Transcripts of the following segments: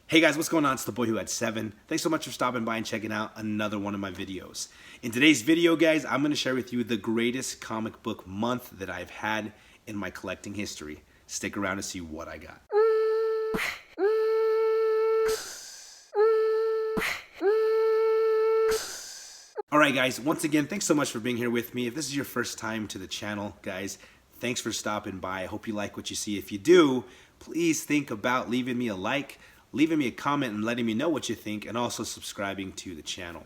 Hey guys, what's going on? It's the boy who had 7. Thanks so much for stopping by and checking out another one of my videos. In today's video, guys, I'm going to share with you the greatest comic book month that I've had in my collecting history. Stick around to see what I got. Alright guys, once again, thanks so much for being here with me. If this is your first time to the channel, guys, thanks for stopping by. I hope you like what you see. If you do, please think about leaving me a like, leaving me a comment and letting me know what you think, and also subscribing to the channel.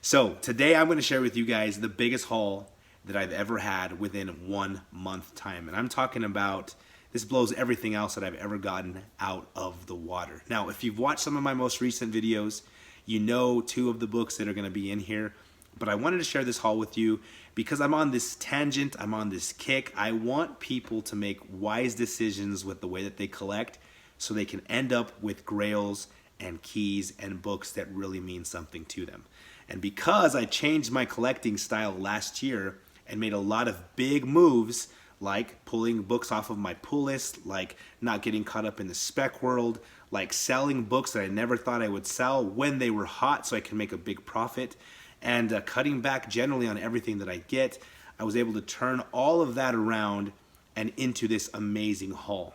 So today I'm going to share with you guys the biggest haul that I've ever had within 1 month time. And I'm talking about, this blows everything else that I've ever gotten out of the water. Now, if you've watched some of my most recent videos, you know 2 of the books that are going to be in here. But I wanted to share this haul with you because I'm on this tangent, I'm on this kick. I want people to make wise decisions with the way that they collect so they can end up with grails and keys and books that really mean something to them. And because I changed my collecting style last year and made a lot of big moves, like pulling books off of my pull list, like not getting caught up in the spec world, like selling books that I never thought I would sell when they were hot so I can make a big profit, and cutting back generally on everything that I get, I was able to turn all of that around and into this amazing haul.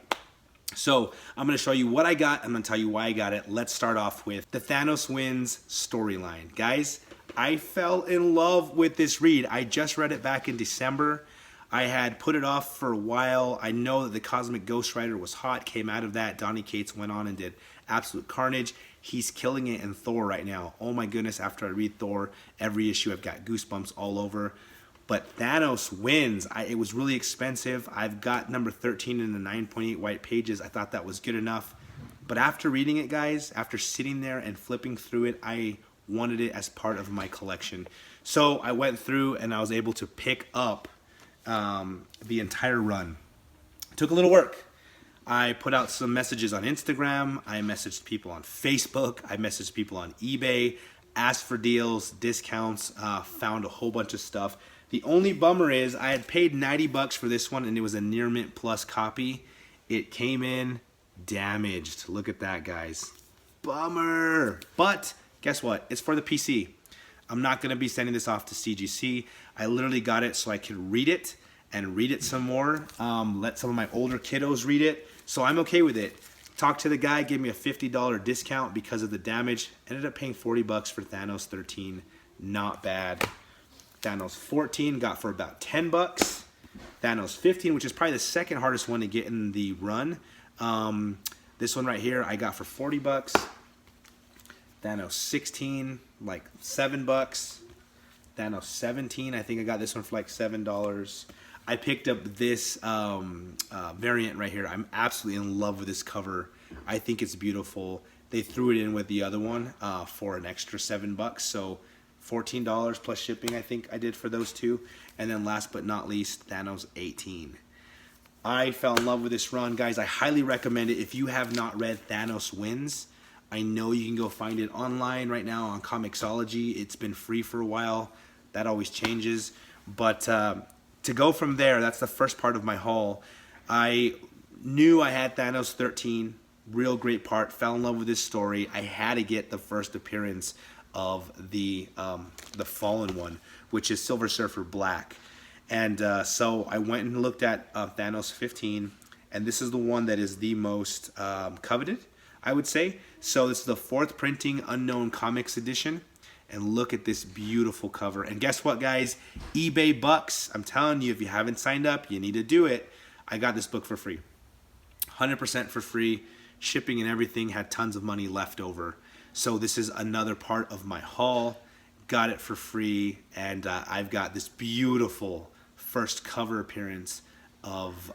So I'm going to show you what I got. I'm going to tell you why I got it. Let's start off with the Thanos Wins storyline. Guys, I fell in love with this read. I just read it back in December. I had put it off for a while. I know that the Cosmic Ghost Rider was hot, came out of that. Donny Cates went on and did absolute carnage. He's killing it in Thor right now. Oh my goodness, after I read Thor, every issue I've got goosebumps all over. But Thanos Wins. It was really expensive. I've got number 13 in the 9.8 white pages. I thought that was good enough. But after reading it, guys, after sitting there and flipping through it, I wanted it as part of my collection. So I went through and I was able to pick up the entire run. It took a little work. I put out some messages on Instagram. I messaged people on Facebook. I messaged people on eBay, asked for deals, discounts, found a whole bunch of stuff. The only bummer is I had paid 90 bucks for this one and it was a near mint plus copy. It came in damaged. Look at that, guys. Bummer. But guess what? It's for the PC. I'm not going to be sending this off to CGC. I literally got it so I could read it and read it some more. Let some of my older kiddos read it. So I'm okay with it. Talked to the guy, gave me a $50 discount because of the damage. Ended up paying 40 bucks for Thanos 13. Not bad. Thanos 14 got for about 10 bucks. Thanos 15, which is probably the second hardest one to get in the run. This one right here I got for 40 bucks. Thanos 16, like 7 bucks. Thanos 17, I think I got this one for like $7. I picked up this variant right here. I'm absolutely in love with this cover. I think it's beautiful. They threw it in with the other one for an extra 7 bucks. So $14 plus shipping, I think I did for those 2. And then last but not least, Thanos 18. I fell in love with this run, guys. I highly recommend it. If you have not read Thanos Wins, I know you can go find it online right now on Comixology. It's been free for a while. That always changes. But to go from there, that's the first part of my haul. I knew I had Thanos 13. Real great part. Fell in love with this story. I had to get the first appearance of the Fallen one, which is Silver Surfer Black. And so I went and looked at Thanos 15, and this is the one that is the most coveted, I would say. So this is the 4th printing Unknown Comics edition. And look at this beautiful cover. And guess what, guys? eBay bucks. I'm telling you, if you haven't signed up, you need to do it. I got this book for free. 100% for free. Shipping and everything, had tons of money left over. So this is another part of my haul. Got it for free. And I've got this beautiful first cover appearance of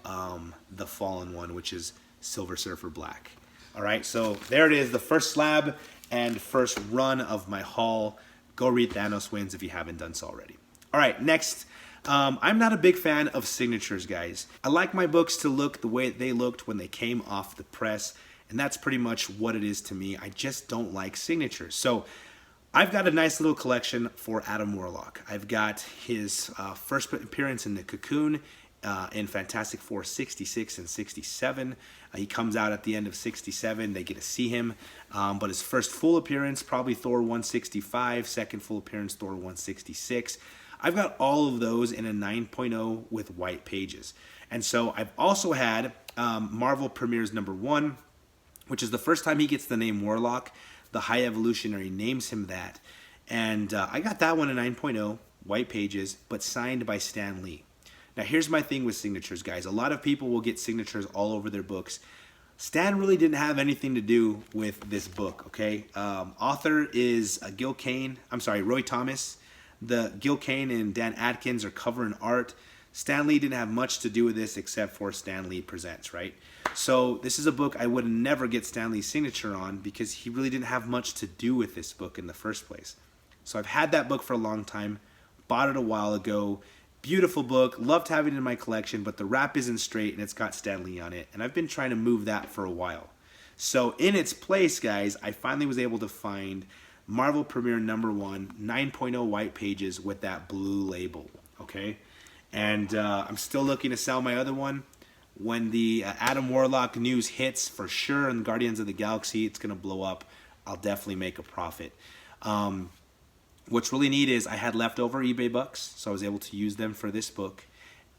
the Fallen one, which is Silver Surfer Black. All right, so there it is, the first slab and first run of my haul. Go read Thanos Wins if you haven't done so already. All right, next, I'm not a big fan of signatures, guys. I like my books to look the way they looked when they came off the press, and that's pretty much what it is to me. I just don't like signatures. So I've got a nice little collection for Adam Warlock. I've got his first appearance in the Cocoon in Fantastic Four 66 and 67. He comes out at the end of 67. They get to see him. But his first full appearance, probably Thor 165. Second full appearance, Thor 166. I've got all of those in a 9.0 with white pages. And so I've also had Marvel Premieres #1, which is the first time he gets the name Warlock. The High Evolutionary names him that. And I got that one in 9.0, white pages, but signed by Stan Lee. Now, here's my thing with signatures, guys. A lot of people will get signatures all over their books. Stan really didn't have anything to do with this book, okay? Author is Roy Thomas. The Gil Kane and Dan Adkins are covering art. Stan Lee didn't have much to do with this except for Stan Lee Presents, right? So this is a book I would never get Stan Lee's signature on because he really didn't have much to do with this book in the first place. So I've had that book for a long time, bought it a while ago. Beautiful book, loved having it in my collection, but the wrap isn't straight and it's got Stan Lee on it. And I've been trying to move that for a while. So in its place, guys, I finally was able to find Marvel Premiere #1, 9.0 white pages with that blue label, okay? And I'm still looking to sell my other one. When the Adam Warlock news hits, for sure, in Guardians of the Galaxy, it's going to blow up. I'll definitely make a profit. What's really neat is I had leftover eBay bucks, so I was able to use them for this book.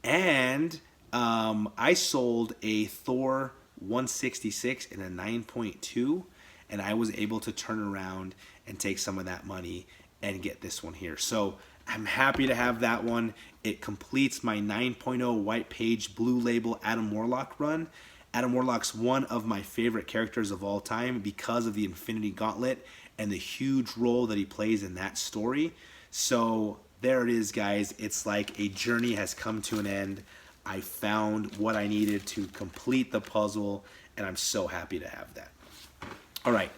And I sold a Thor 166 in a 9.2, and I was able to turn around and take some of that money and get this one here. So I'm happy to have that one. It completes my 9.0 white page blue label Adam Warlock run. Adam Warlock's one of my favorite characters of all time because of the Infinity Gauntlet and the huge role that he plays in that story. So there it is, guys. It's like a journey has come to an end. I found what I needed to complete the puzzle, and I'm so happy to have that. All right.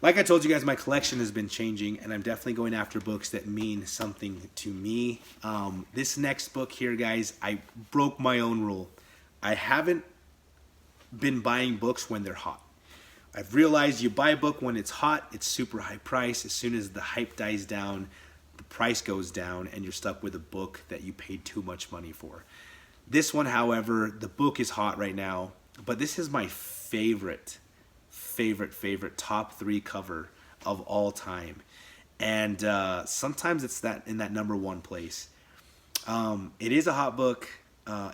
Like I told you guys, my collection has been changing, and I'm definitely going after books that mean something to me. This next book here, guys, I broke my own rule. I haven't been buying books when they're hot. I've realized you buy a book when it's hot, it's super high price. As soon as the hype dies down, the price goes down, and you're stuck with a book that you paid too much money for. This one, however, the book is hot right now, but this is my favorite top 3 cover of all time. And sometimes it's that in that #1 place. It is a hot book.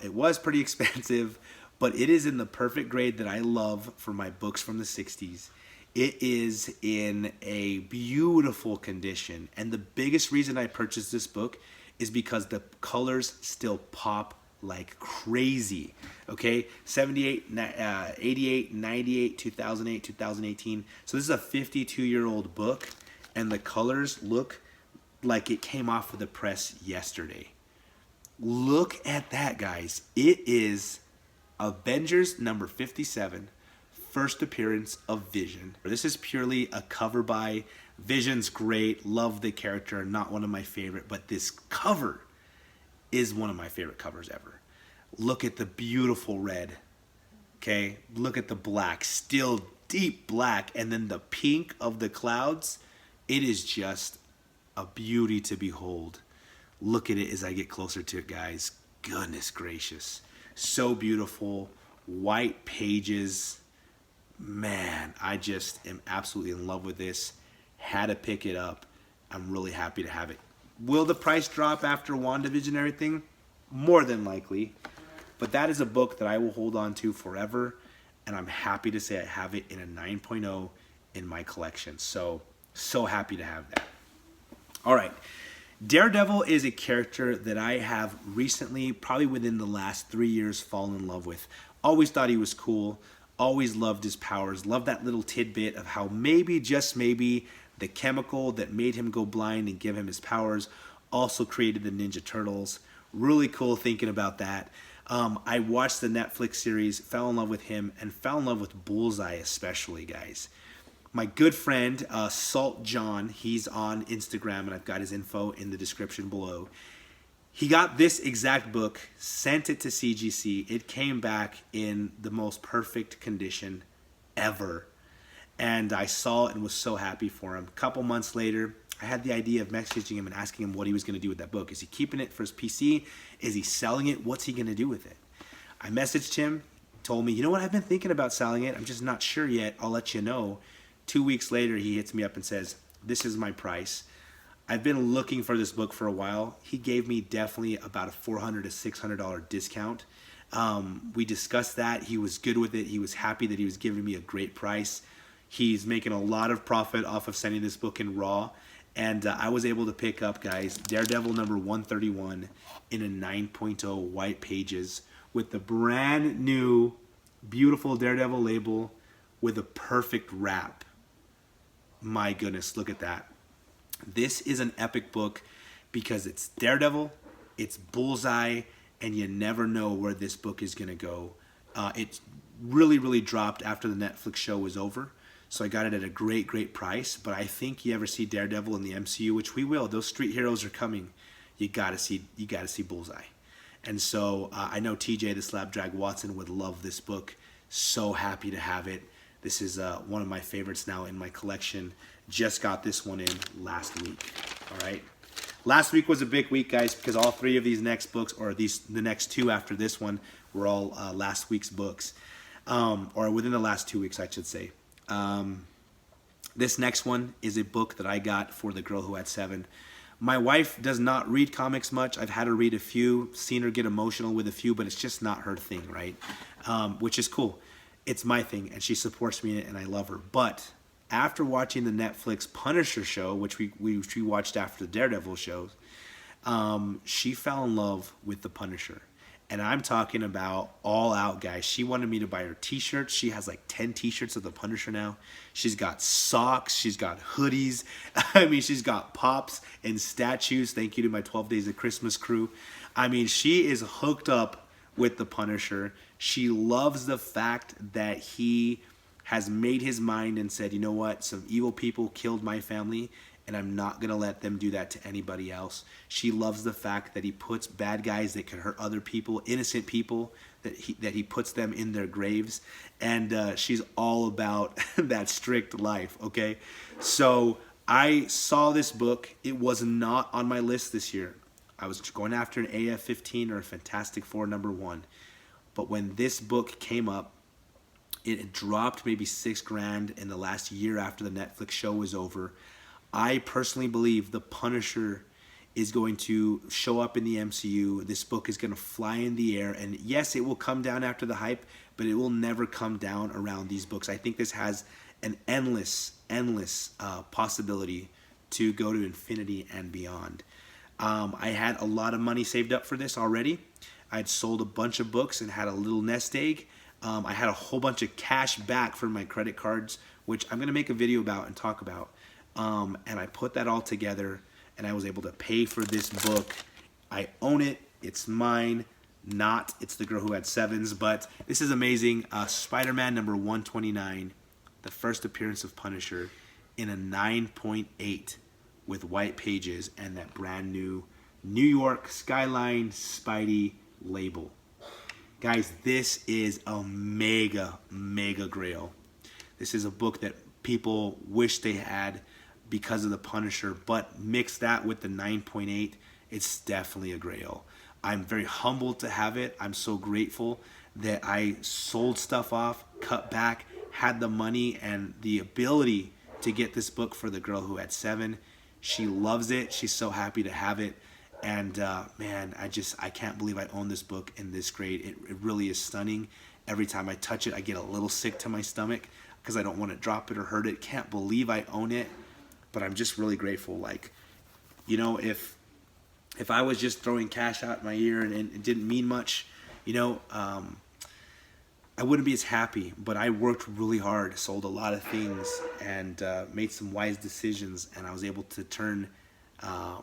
It was pretty expensive, but it is in the perfect grade that I love for my books from the 60s. It is in a beautiful condition. And the biggest reason I purchased this book is because the colors still pop like crazy. Okay, 78, 88, 98, 2008, 2018. So this is a 52-year-old book, and the colors look like it came off of the press yesterday. Look at that, guys. It is Avengers #57, first appearance of Vision. This is purely a cover by. Vision's great, love the character, not one of my favorite, but this cover is one of my favorite covers ever. Look at the beautiful red, okay? Look at the black, still deep black, and then the pink of the clouds. It is just a beauty to behold. Look at it as I get closer to it, guys. Goodness gracious. So beautiful. White pages. Man, I just am absolutely in love with this. Had to pick it up. I'm really happy to have it. Will the price drop after WandaVision and everything? More than likely. But that is a book that I will hold on to forever. And I'm happy to say I have it in a 9.0 in my collection. So happy to have that. All right. Daredevil is a character that I have recently, probably within the last 3 years, fallen in love with. Always thought he was cool. Always loved his powers. Loved that little tidbit of how maybe, just maybe, the chemical that made him go blind and give him his powers also created the Ninja Turtles. Really cool thinking about that. I watched the Netflix series, fell in love with him, and fell in love with Bullseye especially, guys. My good friend, Salt John, he's on Instagram, and I've got his info in the description below. He got this exact book, sent it to CGC. It came back in the most perfect condition ever. And I saw it and was so happy for him. A couple months later, I had the idea of messaging him and asking him what he was going to do with that book. Is he keeping it for his PC? Is he selling it? What's he going to do with it? I messaged him, told me, you know what, I've been thinking about selling it. I'm just not sure yet. I'll let you know. 2 weeks later, he hits me up and says, this is my price. I've been looking for this book for a while. He gave me definitely about a $400 to $600 discount. We discussed that. He was good with it. He was happy that he was giving me a great price. He's making a lot of profit off of sending this book in raw. And I was able to pick up, guys, Daredevil number 131 in a 9.0 white pages with the brand new, beautiful Daredevil label with a perfect wrap. My goodness, look at that. This is an epic book because it's Daredevil, it's Bullseye, and you never know where this book is going to go. It really dropped after the Netflix show was over. So I got it at a great price. But I think you ever see Daredevil in the MCU, which we will. Those street heroes are coming. You gotta see Bullseye. And so I know TJ the Slapdrag Watson would love this book. So happy to have it. This is one of my favorites now in my collection. Just got this one in last week. All right. Last week was a big week, guys, because all three of these next books, or the next two after this one, were all last week's books, or within the last 2 weeks, I should say. This next one is a book that I got for the girl who had 7. My wife does not read comics much. I've had her read a few, seen her get emotional with a few, but it's just not her thing, right? Which is cool. It's my thing, and she supports me in it, and I love her. But after watching the Netflix Punisher show, which we watched after the Daredevil shows, she fell in love with the Punisher. And I'm talking about all out, guys. She wanted me to buy her t-shirts. She has like 10 t-shirts of the Punisher now. She's got socks. She's got hoodies. I mean, she's got pops and statues. Thank you to my 12 Days of Christmas crew. I mean, she is hooked up with the Punisher. She loves the fact that he has made his mind and said, you know what, some evil people killed my family, and I'm not going to let them do that to anybody else. She loves the fact that he puts bad guys that could hurt other people, innocent people, that he puts them in their graves. And she's all about that strict life, okay? So I saw this book. It was not on my list this year. I was going after an AF-15 or a Fantastic Four #1. But when this book came up, it had dropped maybe $6,000 in the last year after the Netflix show was over. I personally believe the Punisher is going to show up in the MCU. This book is going to fly in the air. And yes, it will come down after the hype, but it will never come down around these books. I think this has an endless possibility to go to infinity and beyond. I had a lot of money saved up for this already. I'd sold a bunch of books and had a little nest egg. I had a whole bunch of cash back from my credit cards, which I'm going to make a video about and talk about. And I put that all together, and I was able to pay for this book. I own it. It's mine. It's the girl who had 7s, but this is amazing. Spider-Man #129, the first appearance of Punisher, in a 9.8 with white pages and that brand new New York Skyline Spidey label. Guys, this is a mega grail. This is a book that people wish they had because of the Punisher, but mix that with the 9.8, it's definitely a grail. I'm very humbled to have it. I'm so grateful that I sold stuff off, cut back, had the money and the ability to get this book for the girl who had 7. She loves it. She's so happy to have it. And man, I can't believe I own this book in this grade. It really is stunning. Every time I touch it, I get a little sick to my stomach because I don't want to drop it or hurt it. Can't believe I own it, but I'm just really grateful. Like, you know, if I was just throwing cash out my ear and it didn't mean much, you know, I wouldn't be as happy. But I worked really hard, sold a lot of things, and made some wise decisions, and I was able to turn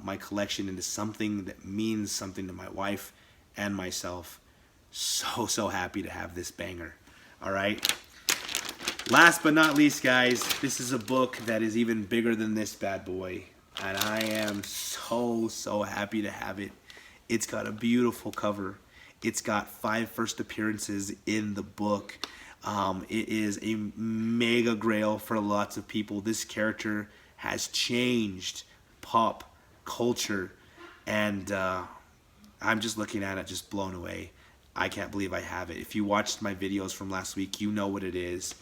my collection into something that means something to my wife and myself. So happy to have this banger. All right. Last but not least, guys, this is a book that is even bigger than this bad boy, and I am so happy to have it. It's got a beautiful cover. It's got 5 first appearances in the book. It is a mega grail for lots of people. This character has changed pop culture, and I'm just looking at it, just blown away. I can't believe I have it. If you watched my videos from last week, you know what it is.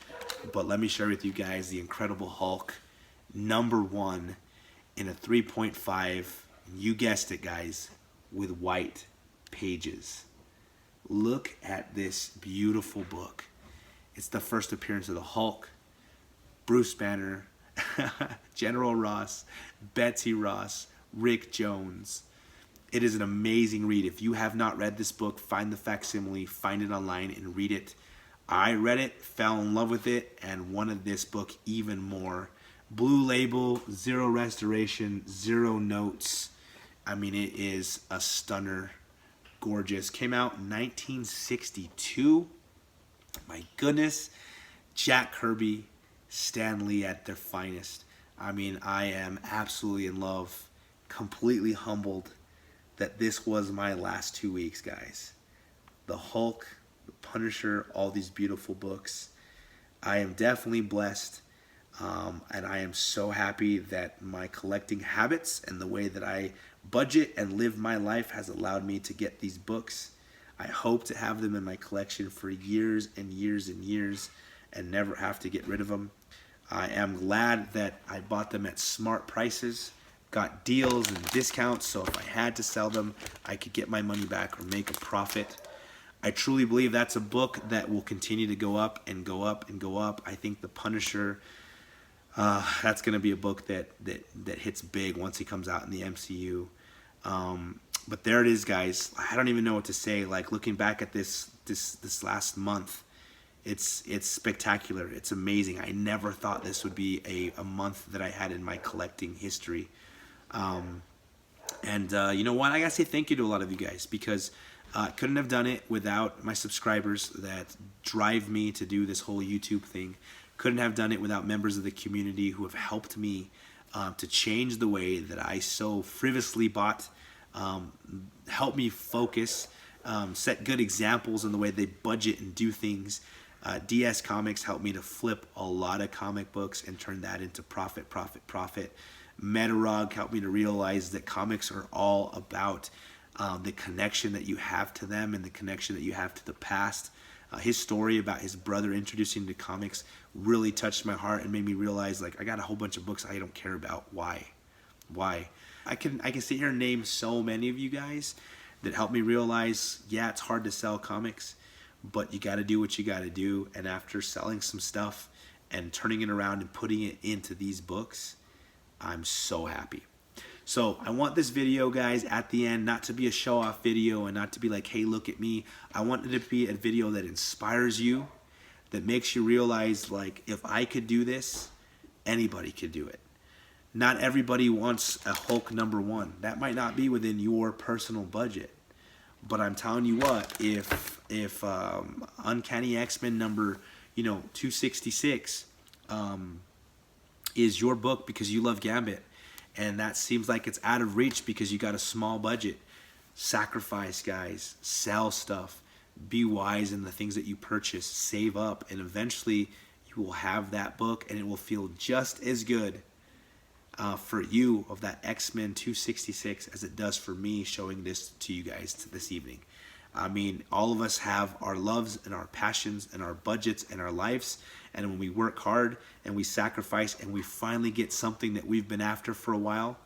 But let me share with you guys the Incredible Hulk, #1 in a 3.5. You guessed it, guys, with white pages. Look at this beautiful book. It's the first appearance of the Hulk, Bruce Banner, General Ross, Betsy Ross, Rick Jones. It is an amazing read. If you have not read this book, find the facsimile, find it online, and read it. I read it, fell in love with it, and wanted this book even more. Blue label, 0 restoration, 0 notes. I mean, it is a stunner. Gorgeous. Came out in 1962. My goodness. Jack Kirby, Stan Lee at their finest. I mean, I am absolutely in love, completely humbled that this was my last 2 weeks, guys. The Hulk, the Punisher, all these beautiful books. I am definitely blessed, and I am so happy that my collecting habits and the way that I budget and live my life has allowed me to get these books. I hope to have them in my collection for years and years and years and never have to get rid of them. I am glad that I bought them at smart prices, got deals and discounts, so if I had to sell them, I could get my money back or make a profit. I truly believe that's a book that will continue to go up and go up and go up. I think The Punisher, that's going to be a book that hits big once he comes out in the MCU. But there it is, guys. I don't even know what to say. Like, looking back at this last month, it's spectacular. It's amazing. I never thought this would be a month that I had in my collecting history. You know what? I gotta say thank you to a lot of you guys, because I couldn't have done it without my subscribers that drive me to do this whole YouTube thing. Couldn't have done it without members of the community who have helped me to change the way that I so frivolously bought, help me focus, set good examples in the way they budget and do things. DS Comics helped me to flip a lot of comic books and turn that into profit. Metarog helped me to realize that comics are all about the connection that you have to them and the connection that you have to the past. His story about his brother introducing to comics really touched my heart and made me realize, like, I got a whole bunch of books I don't care about. Why? I can sit here and name so many of you guys that helped me realize, yeah, it's hard to sell comics, but you got to do what you got to do. And after selling some stuff and turning it around and putting it into these books, I'm so happy. So I want this video, guys, at the end not to be a show-off video and not to be like, hey, look at me. I want it to be a video that inspires you, that makes you realize, like, if I could do this, anybody could do it. Not everybody wants a Hulk #1. That might not be within your personal budget. But I'm telling you what, if Uncanny X-Men number 266 is your book because you love Gambit, and that seems like it's out of reach because you got a small budget, sacrifice, guys. Sell stuff. Be wise in the things that you purchase. Save up, and eventually you will have that book, and it will feel just as good for you of that X-Men 266 as it does for me showing this to you guys this evening. I mean, all of us have our loves and our passions and our budgets and our lives, and when we work hard and we sacrifice and we finally get something that we've been after for a while,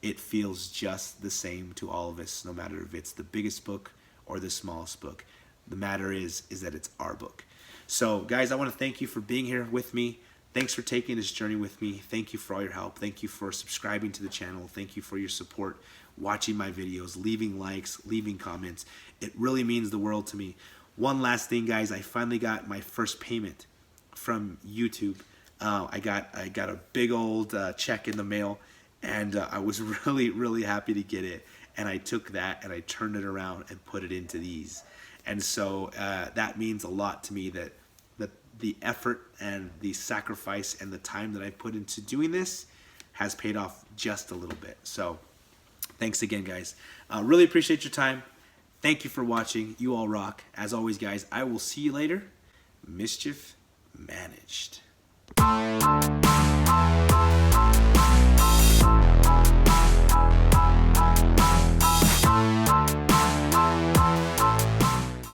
it feels just the same to all of us, no matter if it's the biggest book or the smallest book. The matter is that it's our book. So, guys, I want to thank you for being here with me. Thanks for taking this journey with me. Thank you for all your help. Thank you for subscribing to the channel. Thank you for your support, watching my videos, leaving likes, leaving comments. It really means the world to me. One last thing, guys. I finally got my first payment from YouTube. I got a big old check in the mail, and I was really happy to get it. And I took that and I turned it around and put it into these. And so that means a lot to me, that the effort and the sacrifice and the time that I put into doing this has paid off just a little bit. So thanks again, guys. Really appreciate your time. Thank you for watching. You all rock. As always, guys, I will see you later. Mischief managed.